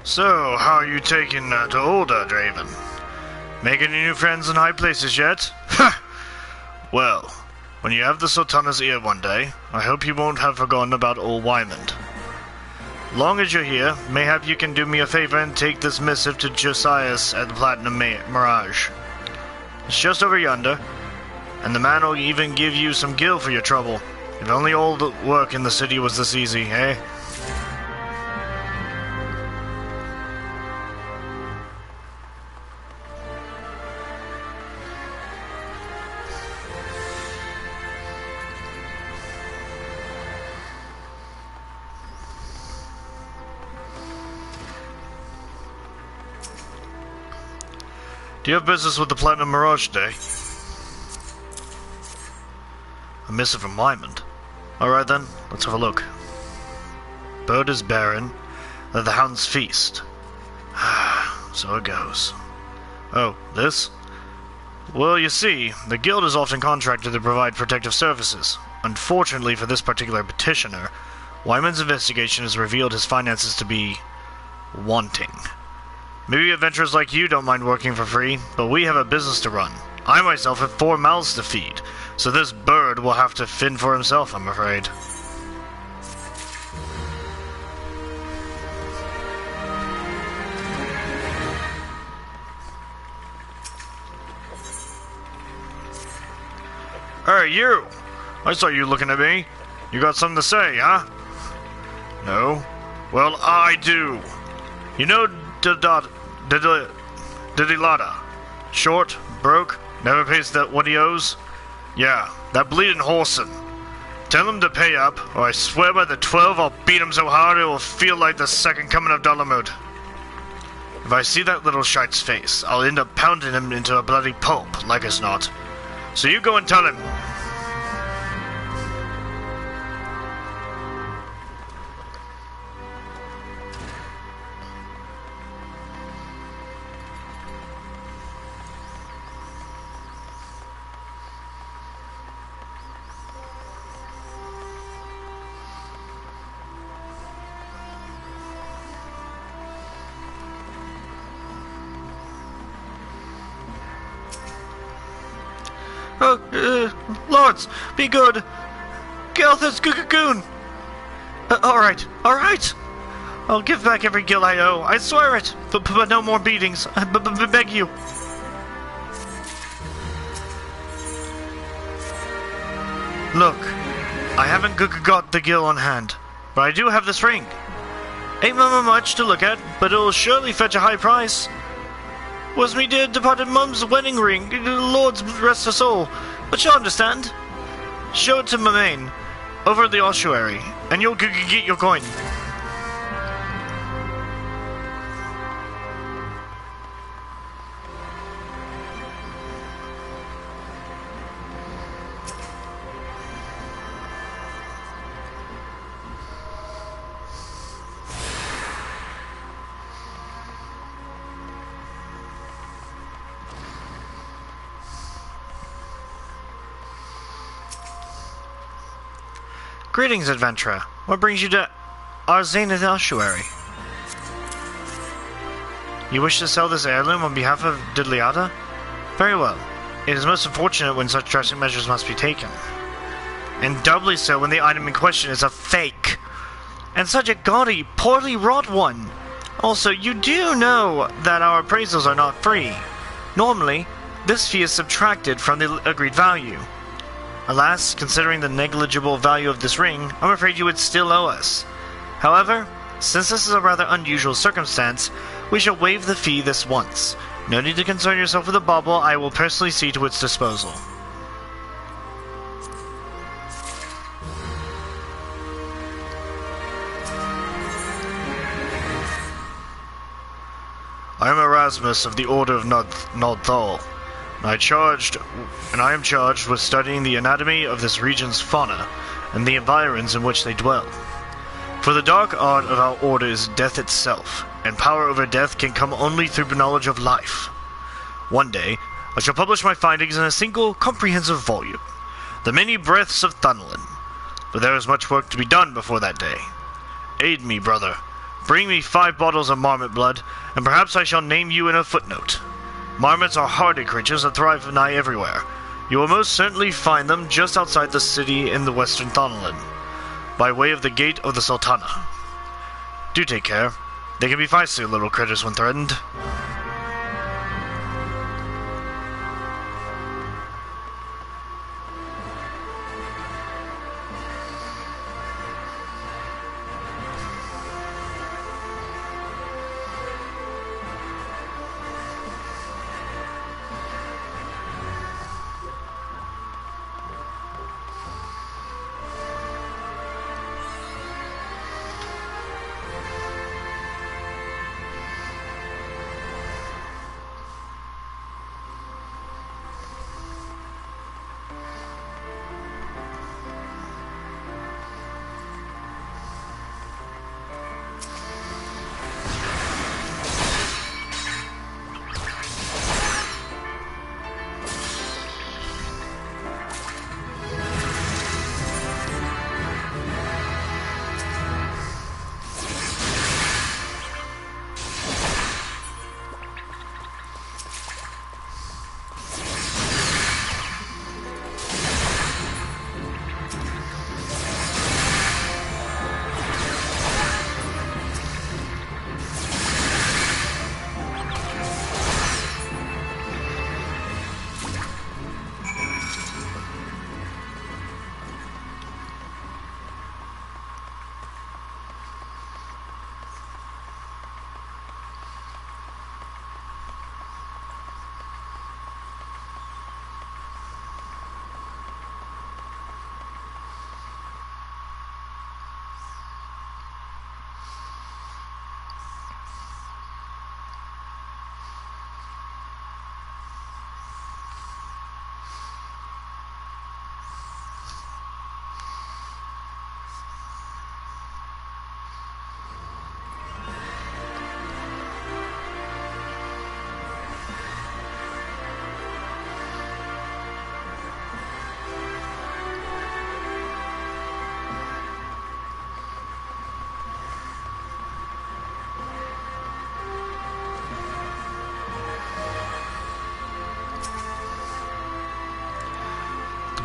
So, how are you taking to ULDAH, Draven? Making any new friends in high places yet? Ha! Well, when you have the Sultana's ear one day, I hope you won't have forgotten about old Wymond. Long as you're here, mayhap you can do me a favor and take this missive to Josias at the Platinum Mirage. It's just over yonder, and the man will even give you some gil for your trouble. If only all the work in the city was this easy, eh? Do you have business with the Platinum Mirage today? A missive from Wymond. Alright then, let's have a look. Bird is barren, let the hounds feast. So it goes. Oh, this? Well, you see, the guild is often contracted to provide protective services. Unfortunately for this particular petitioner, Wymond's investigation has revealed his finances to be wanting. Maybe adventurers like you don't mind working for free, but we have a business to run. I myself have 4 mouths to feed, so this bird will have to fend for himself, I'm afraid. Hey, you! I saw you looking at me. You got something to say, huh? No? Well, I do. You know Didilada. Short, broke, never pays what he owes? Yeah, that bleeding whoreson. Tell him to pay up, or I swear by the 12 I'll beat him so hard it will feel like the second coming of Dalamud. If I see that little shite's face, I'll end up pounding him into a bloody pulp, like as not. So you go and tell him. Lords, be good. Gelthus Gugagoon. Alright. I'll give back every gil I owe. I swear it. But no more beatings. I beg you. Look, I haven't got the gil on hand, but I do have this ring. Ain't much to look at, but it'll surely fetch a high price. Was me dear departed mum's wedding ring, Lord's rest her soul. But you'll understand. Show it to Mamain, over at the ossuary, and you'll get your coin. Greetings, adventurer. What brings you to our Zenith ossuary? You wish to sell this heirloom on behalf of Didliada? Very well. It is most unfortunate when such drastic measures must be taken. And doubly so when the item in question is a fake. And such a gaudy, poorly wrought one. Also, you do know that our appraisals are not free. Normally, this fee is subtracted from the agreed value. Alas, considering the negligible value of this ring, I'm afraid you would still owe us. However, since this is a rather unusual circumstance, we shall waive the fee this once. No need to concern yourself with the bauble, I will personally see to its disposal. I am Erasmus of the Order of THAL. I am charged with studying the anatomy of this region's fauna and the environs in which they dwell. For the dark art of our order is death itself, and power over death can come only through knowledge of life. One day, I shall publish my findings in a single, comprehensive volume, The Many Breaths of THANALAN. But there is much work to be done before that day. Aid me, brother. Bring me 5 bottles of marmot blood, and perhaps I shall name you in a footnote. Marmots are hardy creatures that thrive nigh everywhere. You will most certainly find them just outside the city in the western THANALAN, by way of the Gate of the Sultana. Do take care. They can be feisty little critters when threatened.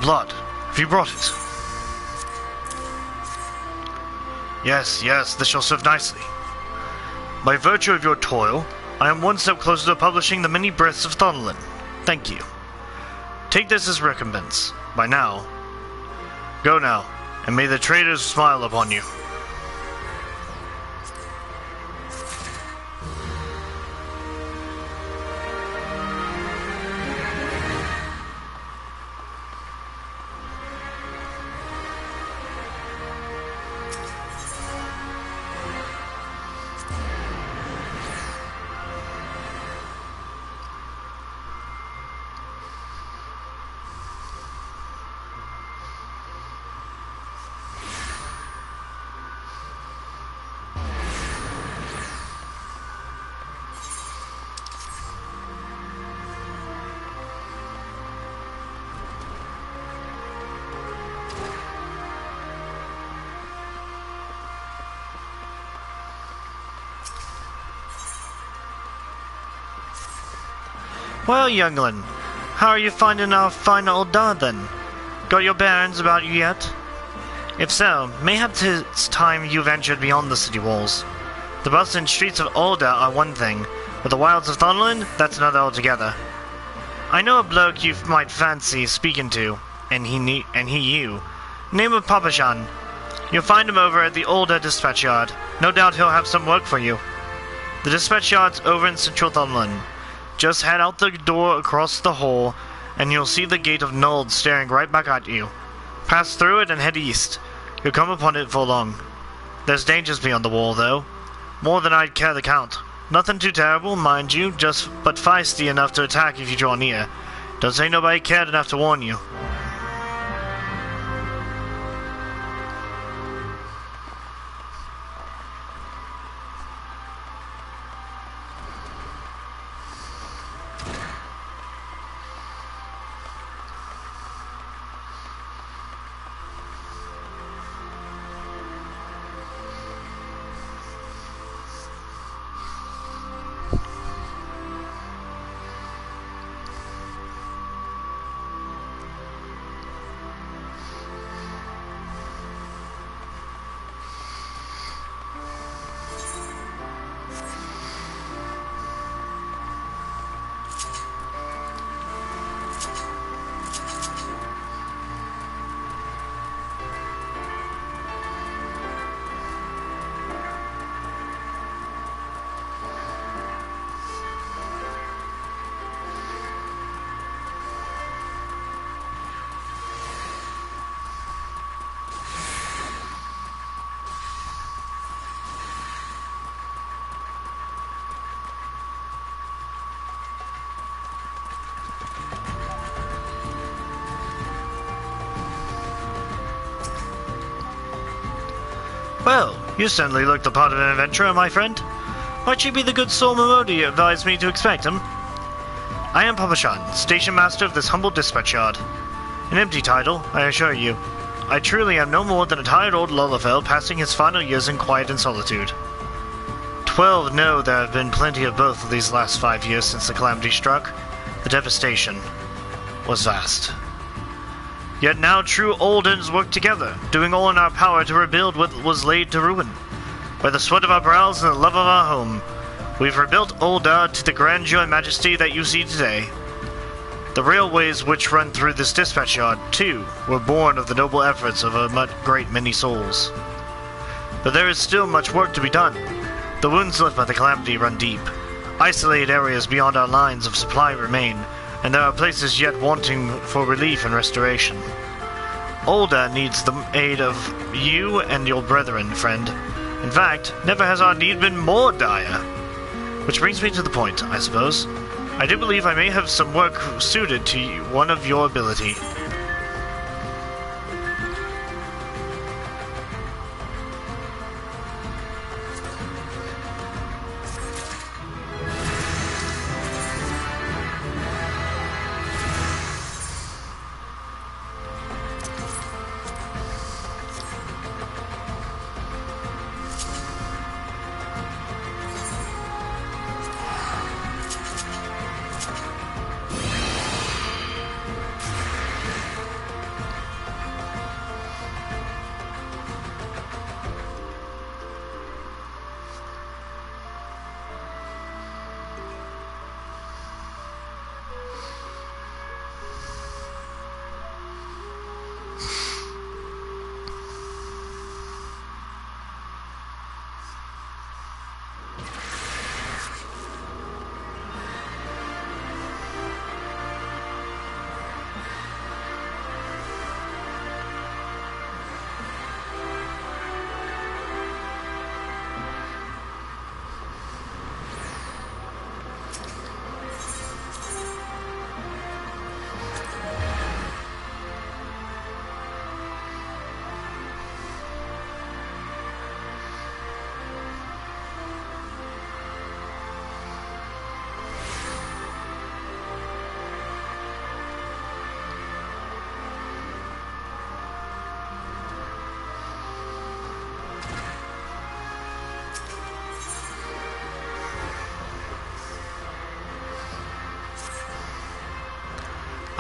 Blood. Have you brought it? Yes, yes, this shall serve nicely. By virtue of your toil, I am one step closer to publishing the many breaths of THANALAN. Thank you. Take this as recompense. By now. Go now, and may the traitors smile upon you. Well, youngling, how are you finding our fine ULDAH then? Got your bearings about you yet? If so, mayhap it's time you ventured beyond the city walls. The bustling streets of ULDAH are one thing, but the wilds of THANALAN, that's another altogether. I know a bloke you might fancy speaking to, and he you. Name of Papashan. You'll find him over at the ULDAH dispatch yard. No doubt he'll have some work for you. The dispatch yard's over in central THANALAN. Just head out the door across the hall, and you'll see the gate of NALD staring right back at you. Pass through it and head east. You'll come upon it before long. There's dangers beyond the wall, though. More than I'd care to count. Nothing too terrible, mind you, but feisty enough to attack if you draw near. Don't say nobody cared enough to warn you. Well, you certainly look the part of an adventurer, my friend. Might you be the good soul Momodi advised me to expect him? I am Papashan, station master of this humble dispatch yard. An empty title, I assure you. I truly am no more than a tired old Lullafell passing his final years in quiet and solitude. 12 know there have been plenty of both of these last 5 years since the calamity struck. The devastation was vast. Yet now true Oldens work together, doing all in our power to rebuild what was laid to ruin. By the sweat of our brows and the love of our home, we've rebuilt ULDAH to the grandeur and majesty that you see today. The railways which run through this dispatch yard, too, were born of the noble efforts of a great many souls. But there is still much work to be done. The wounds left by the calamity run deep. Isolated areas beyond our lines of supply remain, and there are places yet wanting for relief and restoration. ULDAH needs the aid of you and your brethren, friend. In fact, never has our need been more dire. Which brings me to the point, I suppose. I do believe I may have some work suited to one of your ability.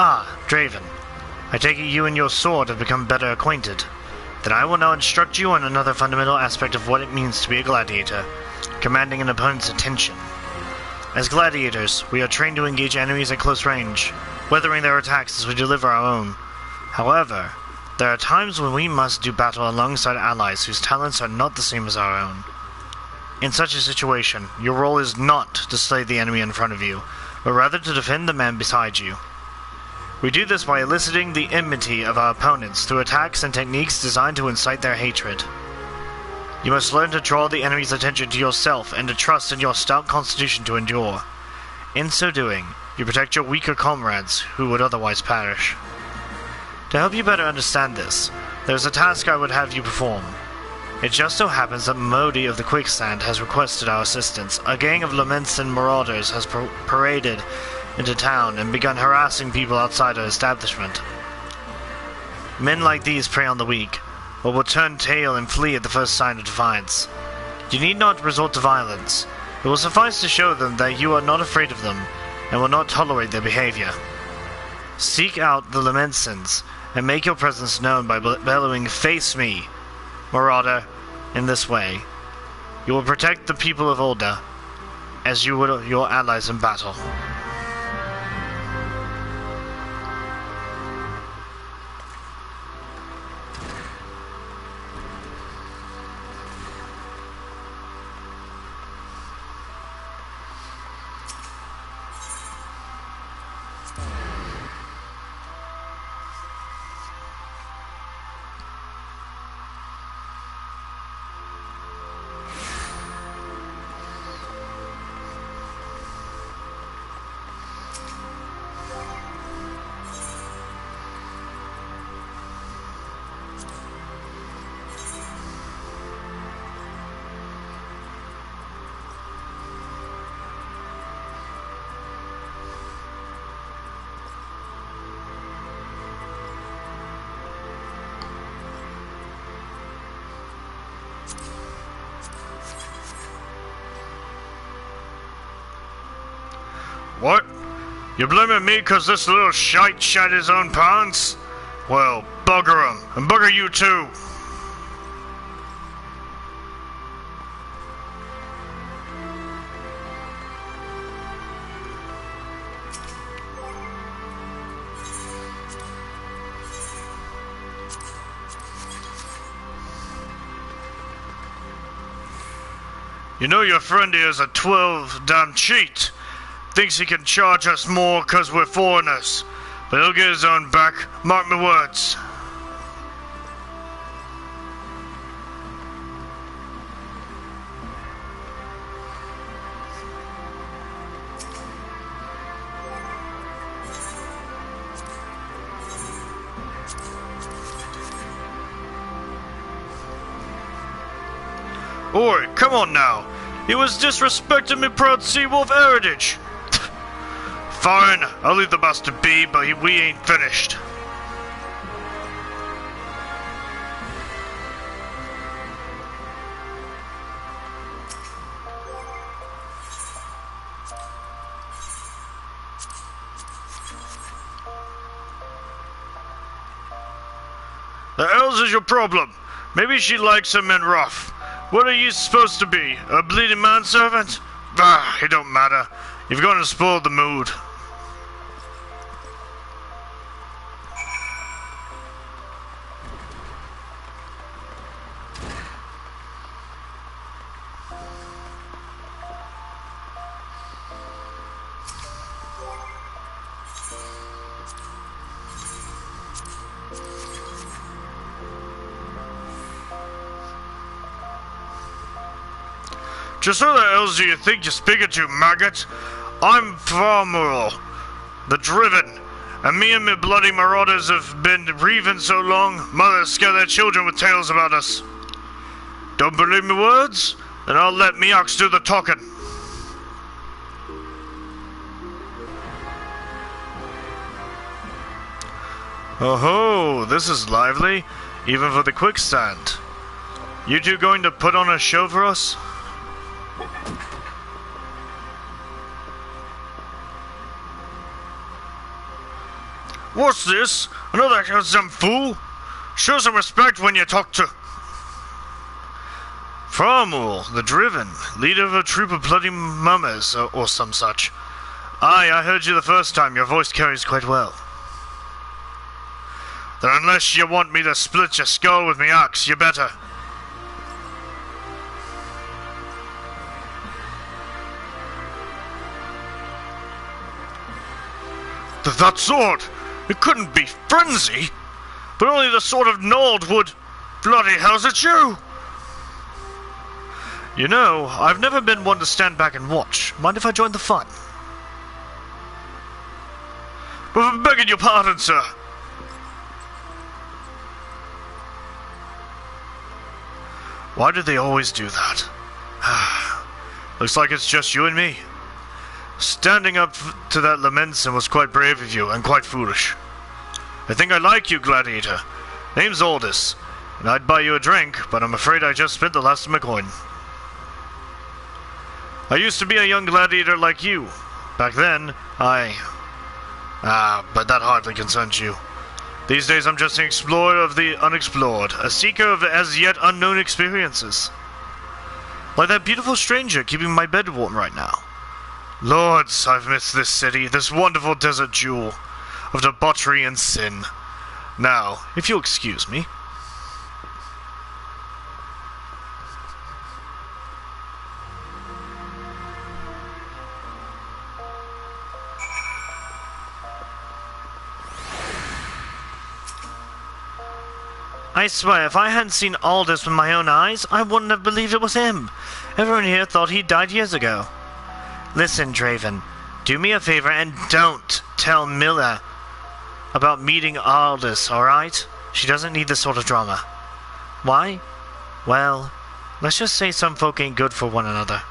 Ah, Draven. I take it you and your sword have become better acquainted. Then I will now instruct you on another fundamental aspect of what it means to be a gladiator, commanding an opponent's attention. As gladiators, we are trained to engage enemies at close range, weathering their attacks as we deliver our own. However, there are times when we must do battle alongside allies whose talents are not the same as our own. In such a situation, your role is not to slay the enemy in front of you, but rather to defend the man beside you. We do this by eliciting the enmity of our opponents through attacks and techniques designed to incite their hatred. You must learn to draw the enemy's attention to yourself and to trust in your stout constitution to endure. In so doing, you protect your weaker comrades who would otherwise perish. To help you better understand this, there is a task I would have you perform. It just so happens that Modi of the Quicksand has requested our assistance. A gang of Lamensin marauders has paraded into town and begun harassing people outside our establishment. Men like these prey on the weak, but will turn tail and flee at the first sign of defiance. You need not resort to violence. It will suffice to show them that you are not afraid of them, and will not tolerate their behavior. Seek out the Lamensins, and make your presence known by bellowing, "Face me, Marauder," in this way. You will protect the people of ULDAH, as you would your allies in battle. What? You blaming me because this little shite shat his own pants? Well, bugger him, and bugger you too. You know your friend here is a 12-damn cheat. Thinks he can charge us more because we're foreigners. But he'll get his own back, mark my words. Oi, come on now. He was disrespecting me proud Seawolf heritage. Fine, I'll leave the bastard be, but we ain't finished. The hell's is your problem? Maybe she likes him in rough. What are you supposed to be? A bleeding manservant? Ah, it don't matter. You've gone and spoiled the mood. Just who the hells do you think you're speaking to, maggot? I'm Farmural, the Driven, and me and my bloody marauders have been reaving so long, mothers scare their children with tales about us. Don't believe me words? Then I'll let me ox do the talking. Oh ho, this is lively, even for the quickstand. You two going to put on a show for us? What's this? Another some fool? Show some respect when you talk to... Farmul, the Driven, leader of a troop of bloody mummers, or some such. Aye, I heard you the first time. Your voice carries quite well. Then unless you want me to split your skull with me axe, you better. That sword! It couldn't be frenzy, but only the sword of NALD would... Bloody hell's it you! You know, I've never been one to stand back and watch. Mind if I join the fun? But I'm begging your pardon, sir. Why do they always do that? Looks like it's just you and me. Standing up to that Lamenson was quite brave of you, and quite foolish. I think I like you, Gladiator. Name's Aldous, and I'd buy you a drink, but I'm afraid I just spent the last of my coin. I used to be a young gladiator like you. Back then, but that hardly concerns you. These days I'm just an explorer of the unexplored, a seeker of as yet unknown experiences. Like that beautiful stranger keeping my bed warm right now. Lords, I've missed this city, this wonderful desert jewel of debauchery and sin. Now, if you'll excuse me. I swear, if I hadn't seen Aldous with my own eyes, I wouldn't have believed it was him. Everyone here thought he died years ago. Listen, Draven, do me a favor and don't tell Milla about meeting Aldous, alright? She doesn't need this sort of drama. Why? Well, let's just say some folk ain't good for one another.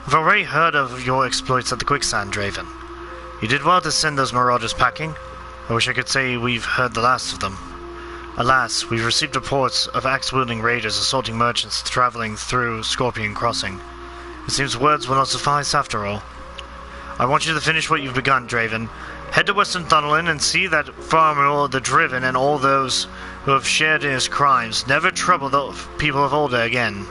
I've already heard of your exploits at the Quicksand, Draven. You did well to send those marauders packing. I wish I could say we've heard the last of them. Alas, we've received reports of axe-wielding raiders assaulting merchants traveling through Scorpion Crossing. It seems words will not suffice after all. I want you to finish what you've begun, Draven. Head to Western THANALAN and see that Farmer the Driven and all those who have shared in his crimes never trouble the people of ULDAH again.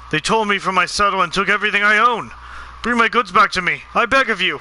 They tore me from my saddle and took everything I own. Bring my goods back to me, I beg of you.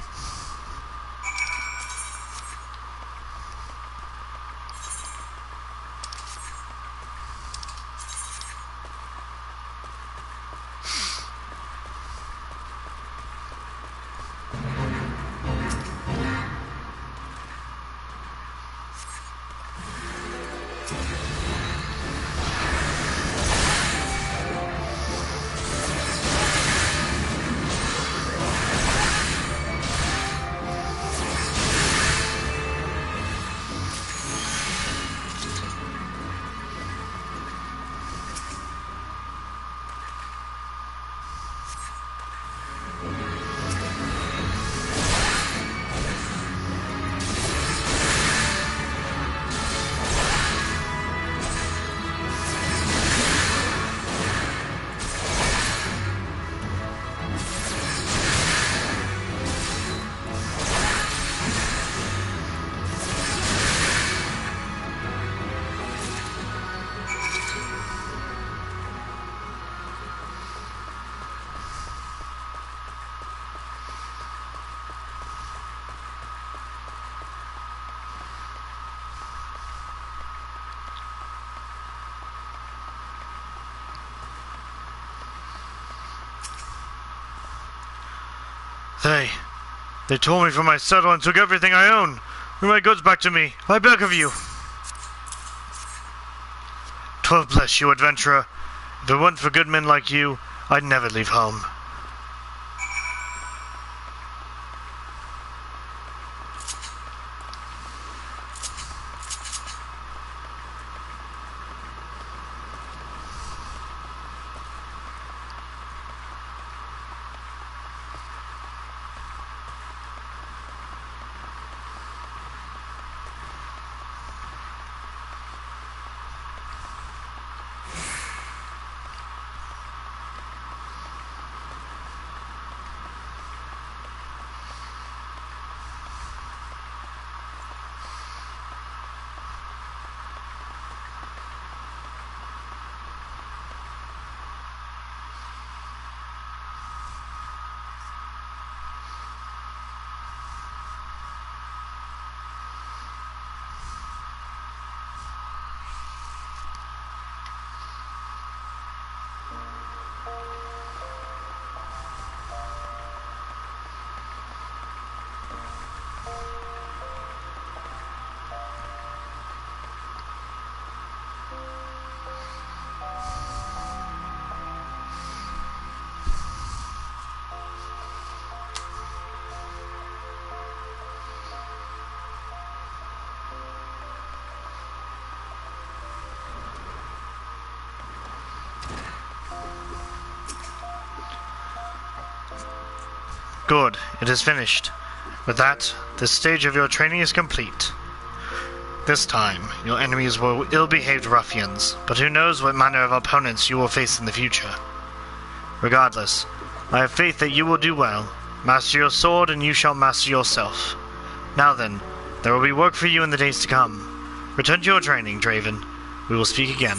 They tore me from my saddle and took everything I own. Bring my goods back to me, I beg of you. 12 bless you, adventurer. If it weren't for good men like you, I'd never leave home. Good, it is finished. With that, this stage of your training is complete. This time, your enemies were ill-behaved ruffians, but who knows what manner of opponents you will face in the future. Regardless, I have faith that you will do well. Master your sword, and you shall master yourself. Now then, there will be work for you in the days to come. Return to your training, Draven. We will speak again.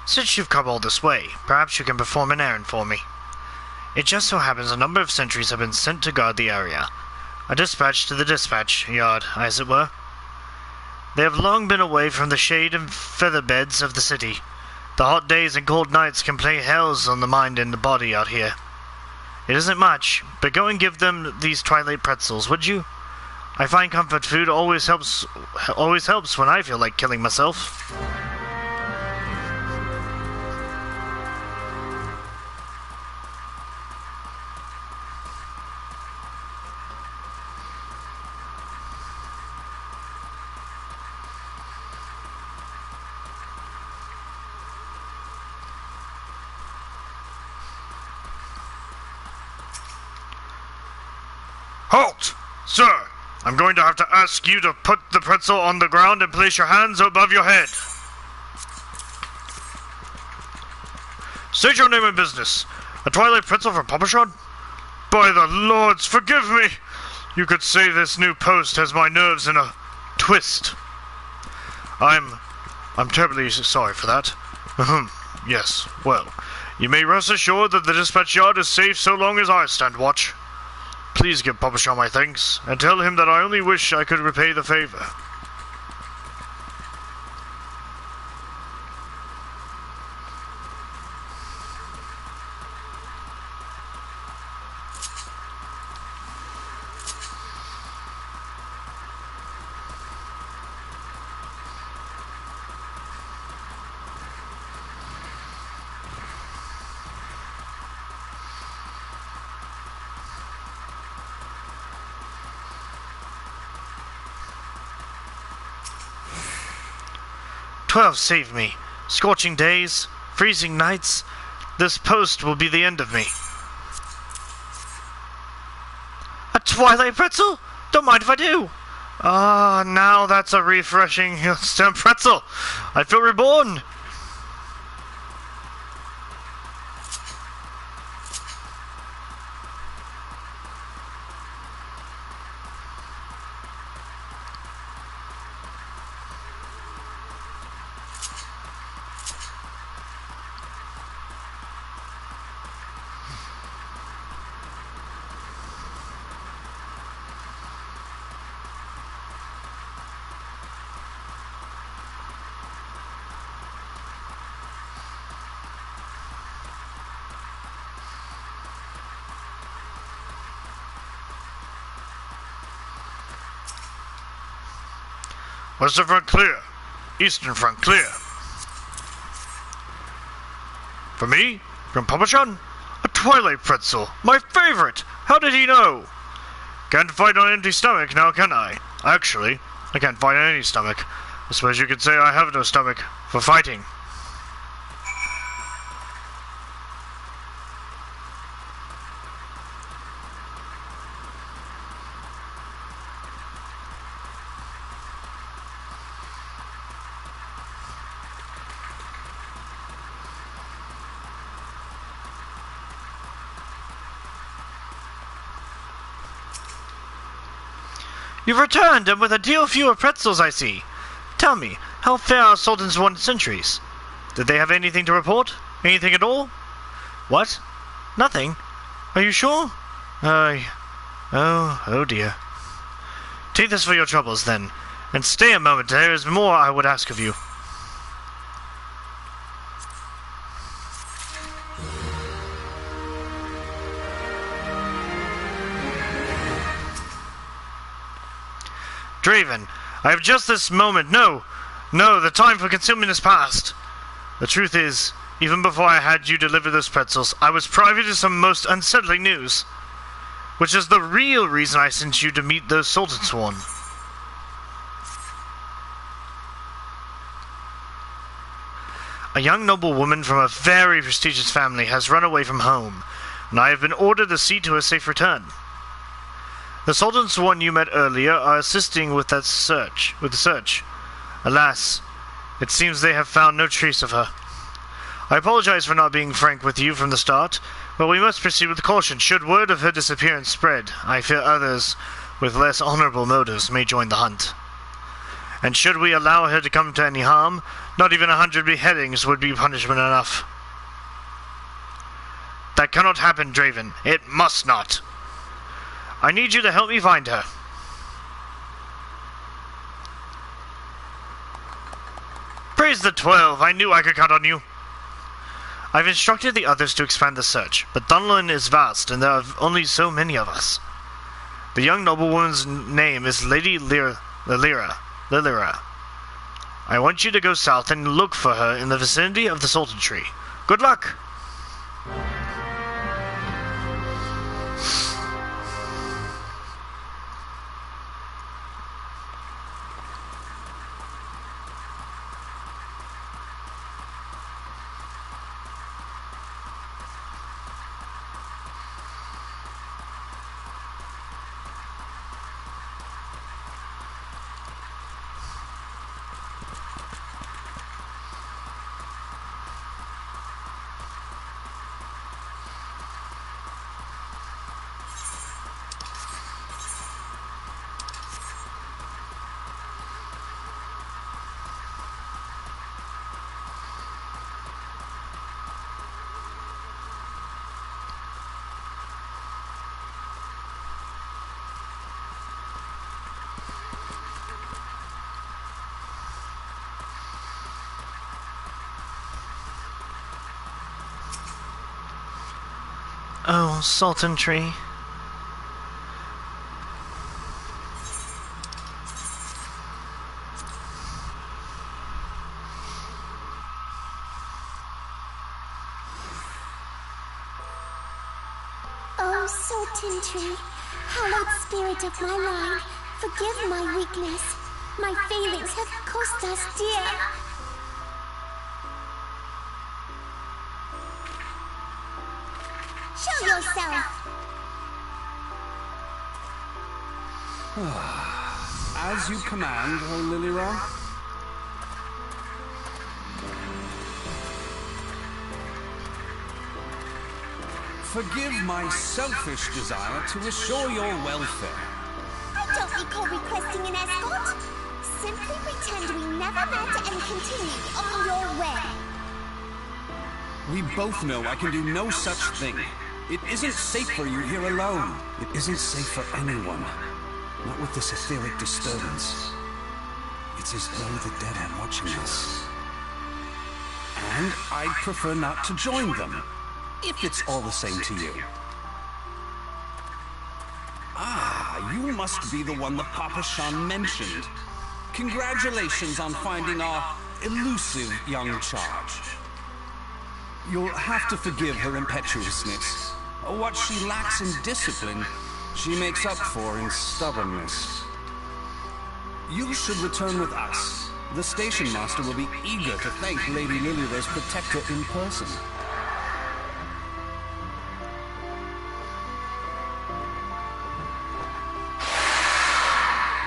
Since you've come all this way, perhaps you can perform an errand for me. It just so happens a number of sentries have been sent to guard the area. A dispatch to the dispatch yard, as it were. They have long been away from the shade and feather beds of the city. The hot days and cold nights can play hells on the mind and the body out here. It isn't much, but go and give them these twilight pretzels, would you? I find comfort food always helps when I feel like killing myself. Halt! Sir, I'm going to have to ask you to put the pretzel on the ground and place your hands above your head. State your name and business. A twilight pretzel from Papashon? By the lords, forgive me! You could say this new post has my nerves in a twist. I'm terribly sorry for that. Yes, well, you may rest assured that the dispatch yard is safe so long as I stand watch. Please give Papashon my thanks, and tell him that I only wish I could repay the favor. Save me. Scorching days, freezing nights. This post will be the end of me. A twilight pretzel? Don't mind if I do. Ah, now that's a refreshing stem pretzel. I feel reborn. Western front clear. Eastern front clear. For me? From Papashon? A twilight pretzel. My favorite! How did he know? Can't fight on an empty stomach now, can I? Actually, I can't fight on any stomach. I suppose you could say I have no stomach for fighting. You've returned, and with a deal fewer pretzels, I see. Tell me, how fare our Sultan's won sentries? Did they have anything to report? Anything at all? What? Nothing? Are you sure? Oh dear. Take this for your troubles, then, and stay a moment. There is more I would ask of you. Draven, I have just this moment. No, the time for concealment is past. The truth is, even before I had you deliver those pretzels, I was privy to some most unsettling news, which is the real reason I sent you to meet those Sultan Sworn. A young noblewoman from a very prestigious family has run away from home, and I have been ordered to see to her safe return. The Sultan Sworn you met earlier are assisting with the search. Alas, it seems they have found no trace of her. I apologize for not being frank with you from the start, but we must proceed with caution. Should word of her disappearance spread, I fear others with less honorable motives may join the hunt. And should we allow her to come to any harm, not even 100 beheadings would be punishment enough. That cannot happen, Draven. It must not. I need you to help me find her. Praise the 12, I knew I could count on you. I've instructed the others to expand the search, but THANALAN is vast and there are only so many of us. The young noblewoman's name is Lady Lilira. I want you to go south and look for her in the vicinity of the Sultan Tree. Good luck! Oh, Sultan Tree. Oh, Sultan Tree, hallowed spirit of my line, forgive my weakness. My failings have cost us dear. Show yourself! As you command, O Lilira. Forgive my selfish desire to assure your welfare. I don't recall requesting an escort. Simply pretend we never met and continue on your way. We both know I can do no such thing. It isn't safe for you here alone. It isn't safe for anyone. Not with this etheric disturbance. It's as though the dead are watching us. And I'd prefer not to join them, if it's all the same to you. Ah, you must be the one that Papa Shan mentioned. Congratulations on finding our elusive young charge. You'll have to forgive her impetuousness. What she lacks in discipline, she makes up for in stubbornness. You should return with us. The station master will be eager to thank Lady Lilira's protector in person.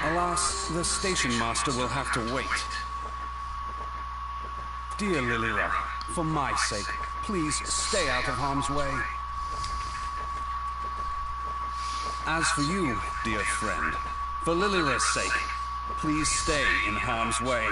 Alas, the station master will have to wait. Dear Lilira, for my sake, please stay out of harm's way. As for you, dear friend, for Lilira's sake, please stay in harm's way.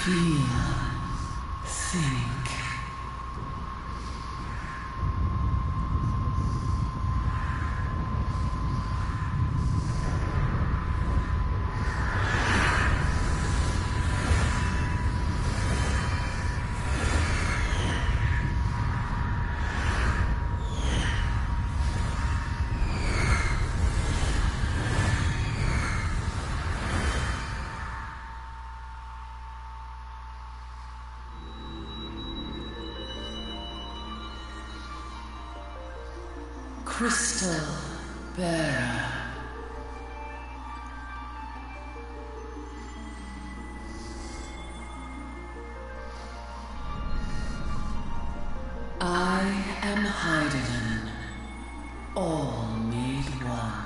Feel, think. Crystal Bearer. I am Heidelin, all made one.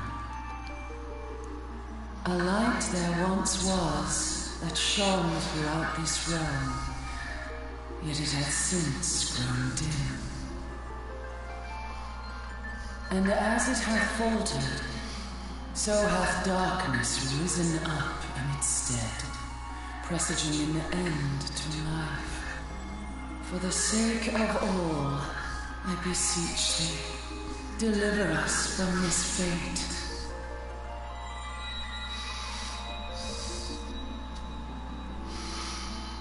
A light there once was that shone throughout this realm, yet it hath since grown dim. And as it hath faltered, so hath darkness risen up in its stead, presaging an end to life. For the sake of all, I beseech thee, deliver us from this fate.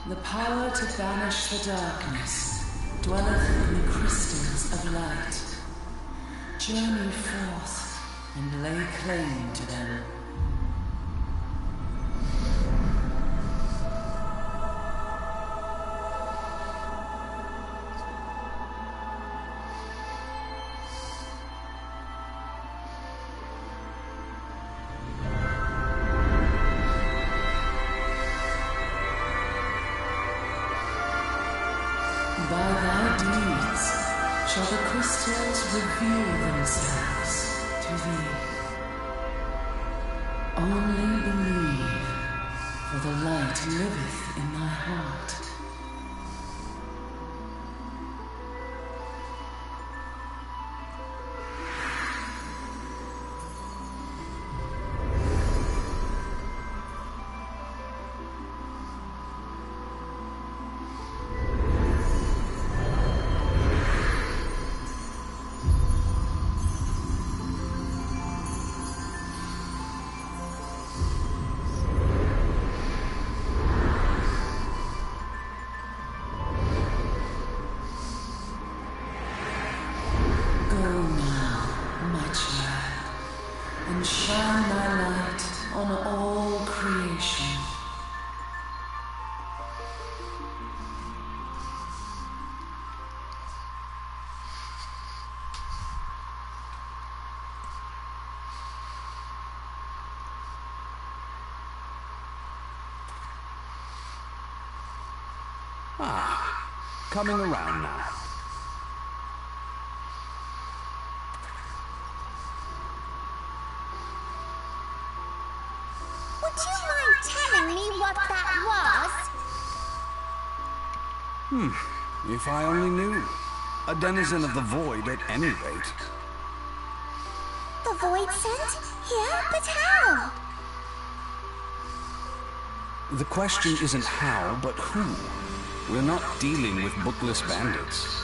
The power to banish the darkness dwelleth in the crystals of light. Journey forth and lay claim to them. By thy deeds shall the crystals reveal themselves to thee. Only believe, for the light liveth in thy heart. And shine thy light on all creation. Coming around now. Would you mind telling me what that was? If I only knew. A denizen of the void at any rate. The void sent? Here? But how? The question isn't how, but who. We're not dealing with bookless bandits.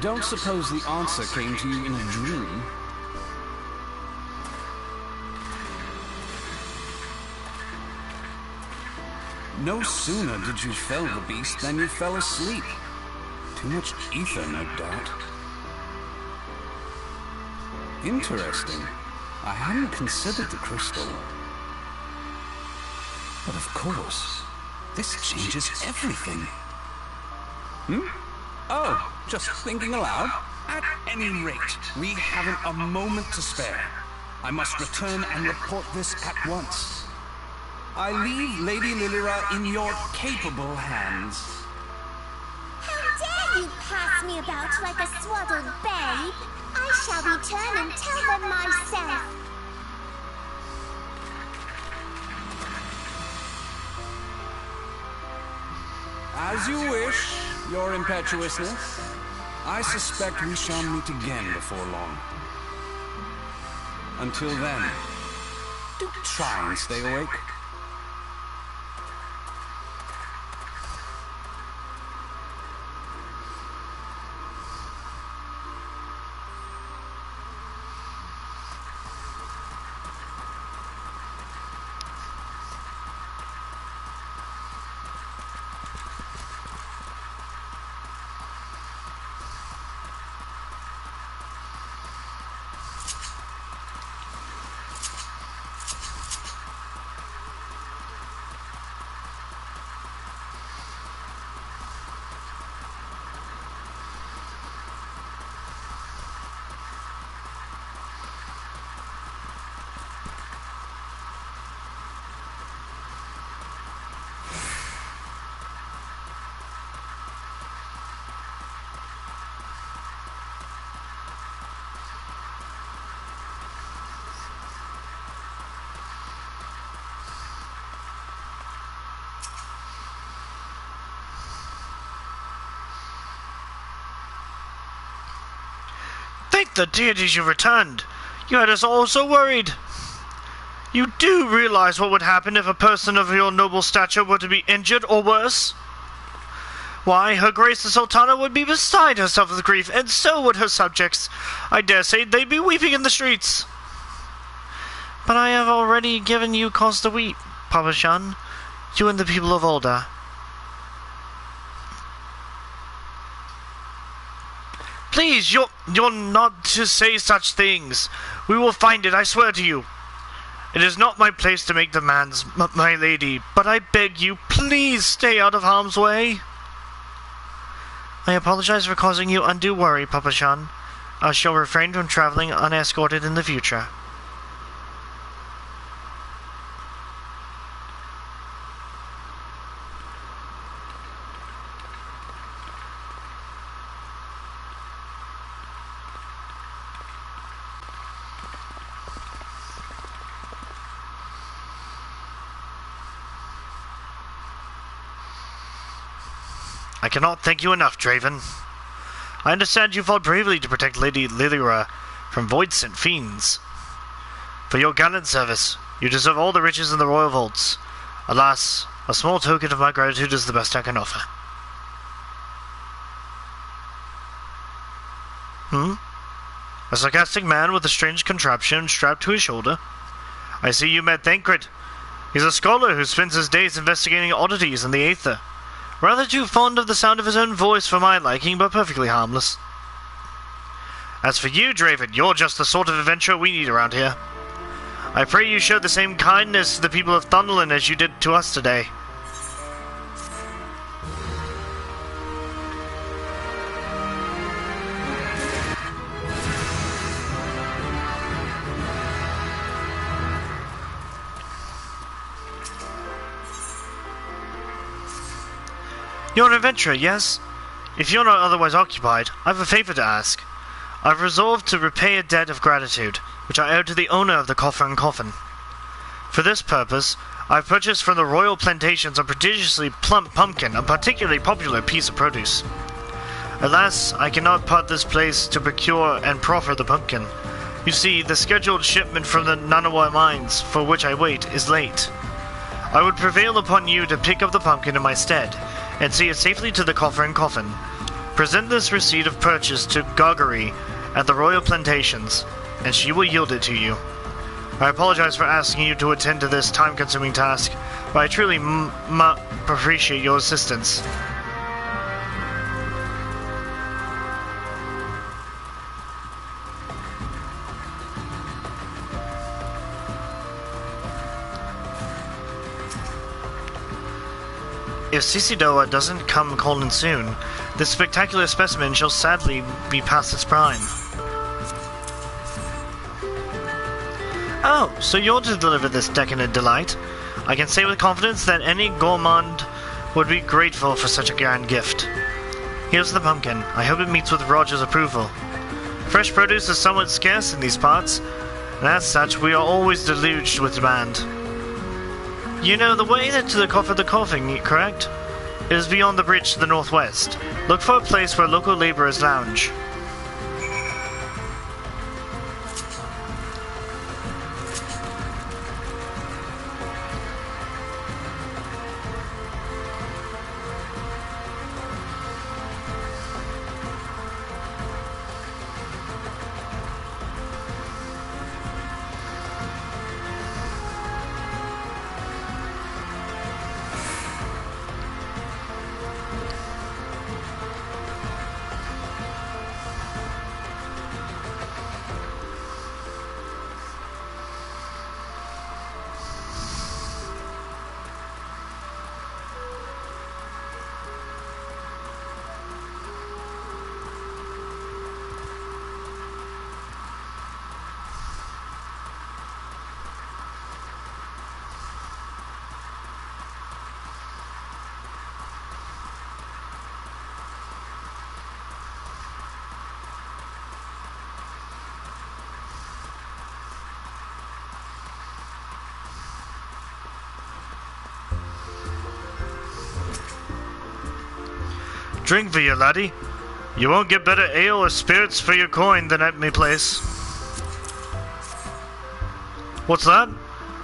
Don't suppose the answer came to you in a dream. No sooner did you fell the beast than you fell asleep. Too much ether, no doubt. Interesting. I hadn't considered the crystal. But of course, this changes everything. Oh, just thinking aloud. At any rate, we haven't a moment to spare. I must return and report this at once. I leave Lady Lilira in your capable hands. How dare you pass me about like a swaddled babe? I shall return and tell them myself. As you wish, your impetuousness. I suspect we shall meet again before long. Until then, do try and stay awake. Thank the deities you returned. You had us all so worried. You do realize what would happen if a person of your noble stature were to be injured or worse? Why, Her Grace the Sultana would be beside herself with grief, and so would her subjects. I dare say they'd be weeping in the streets. But I have already given you cause to weep, Papa Shan. You and the people of ULDAH. Please, you're not to say such things. We will find it, I swear to you. It is not my place to make demands, my lady, but I beg you, please stay out of harm's way. I apologize for causing you undue worry, Papa Shan. I shall refrain from traveling unescorted in the future. I cannot thank you enough, Draven. I understand you fought bravely to protect Lady Lilira from void-sent fiends. For your gallant service, you deserve all the riches in the royal vaults. Alas, a small token of my gratitude is the best I can offer. A sarcastic man with a strange contraption strapped to his shoulder? I see you met Thancred. He's a scholar who spends his days investigating oddities in the aether. Rather too fond of the sound of his own voice for my liking, but perfectly harmless. As for you, Draven, you're just the sort of adventurer we need around here. I pray you show the same kindness to the people of THANALAN as you did to us today. You're an adventurer, yes? If you're not otherwise occupied, I've a favor to ask. I've resolved to repay a debt of gratitude, which I owe to the owner of the coffer and coffin. For this purpose, I've purchased from the royal plantations a prodigiously plump pumpkin, a particularly popular piece of produce. Alas, I cannot part this place to procure and proffer the pumpkin. You see, the scheduled shipment from the Nanawa mines, for which I wait, is late. I would prevail upon you to pick up the pumpkin in my stead, and see it safely to the coffer and coffin. Present this receipt of purchase to Gogari at the royal plantations, and she will yield it to you. I apologize for asking you to attend to this time-consuming task, but I truly appreciate your assistance. If ULDAH doesn't come calling soon, this spectacular specimen shall sadly be past its prime. Oh, so you're to deliver this decadent delight? I can say with confidence that any gourmand would be grateful for such a grand gift. Here's the pumpkin. I hope it meets with Roger's approval. Fresh produce is somewhat scarce in these parts, and as such, we are always deluged with demand. You know the way to the Cough of the Coughing, correct? It is beyond the bridge to the northwest. Look for a place where local laborers lounge. Drink for you, laddie. You won't get better ale or spirits for your coin than at me place. What's that?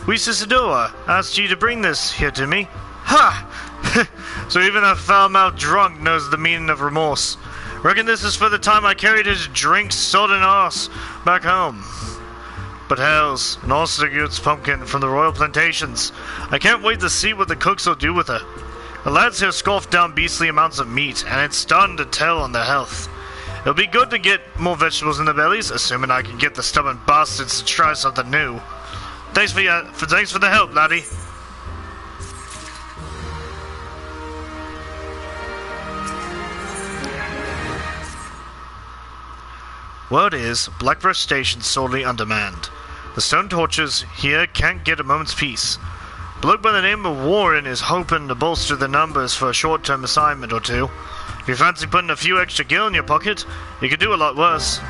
We ULDAH asked you to bring this here to me. Ha! So even a foul-mouthed drunk knows the meaning of remorse. Reckon this is for the time I carried his drink sodden arse back home. But hells, an Ostergood's pumpkin from the royal plantations. I can't wait to see what the cooks will do with her. The lads here scoffed down beastly amounts of meat, and it's starting to tell on their health. It'll be good to get more vegetables in their bellies, assuming I can get the stubborn bastards to try something new. Thanks for the help, laddie. Word is, Blackbird Station's sorely undermanned. The stone torches here can't get a moment's peace. A bloke by the name of Warren is hoping to bolster the numbers for a short-term assignment or two. If you fancy putting a few extra gil in your pocket, you could do a lot worse.